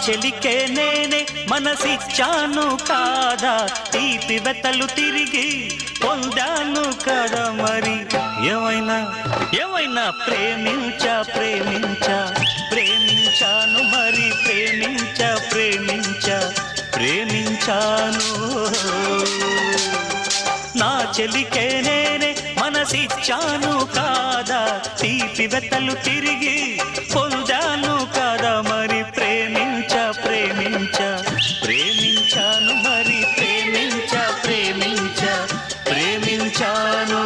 చెలికే నేనే మనసిచ్చాను కాదా, తీపి వెతలు తిరిగి పొందాను కదా మరి. ఏమైనా ఏమైనా ప్రేమించా ప్రేమించా ప్రేమించాను మరి, ప్రేమించా ప్రేమించా ప్రేమించాను. నా చెలికే నేనే మనసిచ్చాను కాదా, తీపి వెతలు తిరిగి పొందాను కదా మరి. ప్రేమించా ప్రేమించా ప్రేమించాను మరి, ప్రేమించా ప్రేమించా ప్రేమించాను.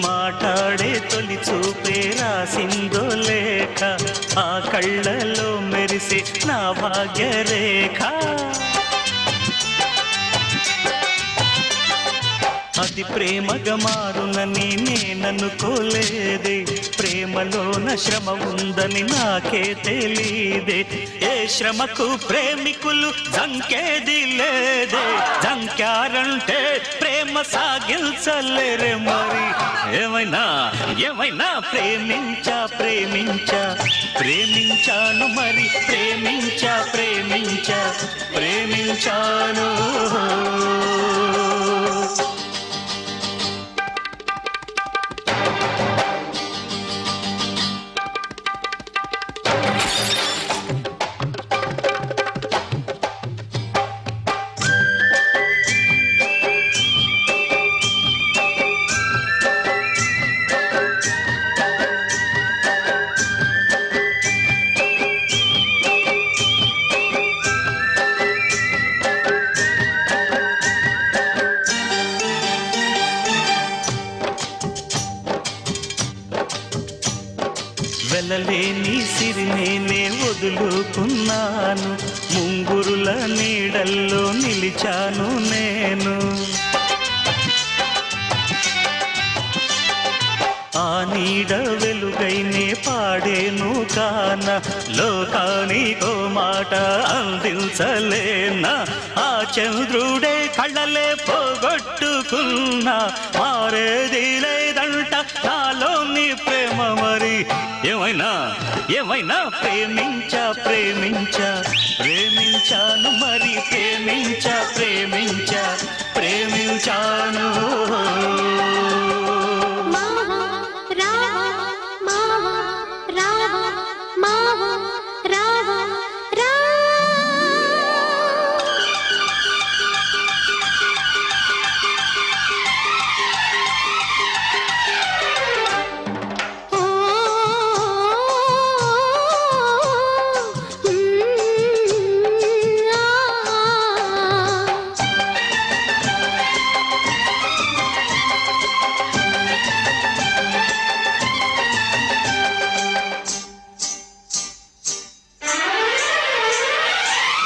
మాట్లాడే తొలి చూపే రాసిందో లేఖ, ఆ కళ్ళలో మెరిసే నా భాగ్యరేఖ. అది ప్రేమగా మారునని నేననుకోలేదే, ప్రేమలోన శ్రమ ఉందని నాకే తెలీదే. ఏ శ్రమకు ప్రేమికులు జంకేది లేదే, జంకారంటే ప్రేమ సాగించలేరే మరి. ఏమైనా ఏమైనా ప్రేమించా ప్రేమించా ప్రేమించాను మరి, ప్రేమించా ప్రేమించా ప్రేమించాను. వెలలేని సిరి నేనే వదులుకున్నాను, ముంగురుల నీడల్లో నిలిచాను నేను. ఆ నీడ వెలుగైనే పాడేను కాన, లోకానికో మాట అందించలేనా. ఆ చంద్రుడే కళ్ళలే పోగొట్టుకున్నా, మారేది లేదంట నాలోని ప్రేమ మరి. ఏమైనా ఏమైనా ప్రేమించా ప్రేమించా ప్రేమించాను మరి, ప్రేమించా ప్రేమించా ప్రేమించాను.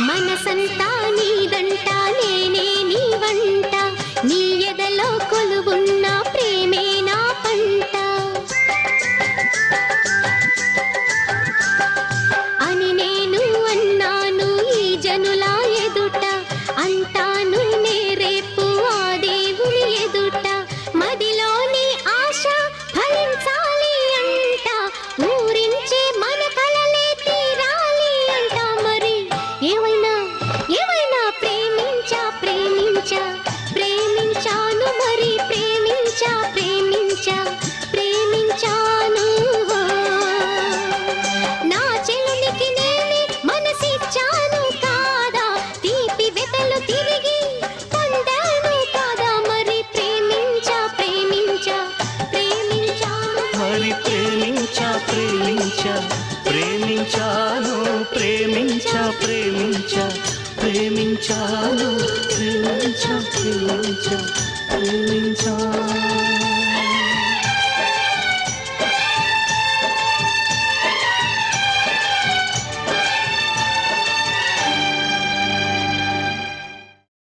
మనసంతా నీదంట, నేనే నీ వంట, నీ ఎదలో కొలువున్న ప్రేమే నా పంట అని నేను అన్నాను ఈ జనుల ఎదుట. అంటాను నే రేపు ఆ దేవుని ఎదుట, మదిలోని ఆశ ఫలించాలి అంట, ఊరించే మన కలలే తీరాలి అంట మరి. ఏమైనా ఏమైనా ప్రేమించా ప్రేమించా ప్రేమించాను మరి, ప్రేమించా ప్రేమించా ప్రేమించాను. నా చెలునికి నేనే మనసిచ్చాను కాదా, తీపి వెతలు తిరిగి పొందాను కాదా మరి. ప్రేమించా ప్రేమించా ప్రేమించాను మరి, ప్రేమించా ప్రేమించా ప్రేమించాను, ప్రేమించా ప్రేమించా ప్రేమించాను, ప్రేమించా ప్రేమించా ప్రేమించా.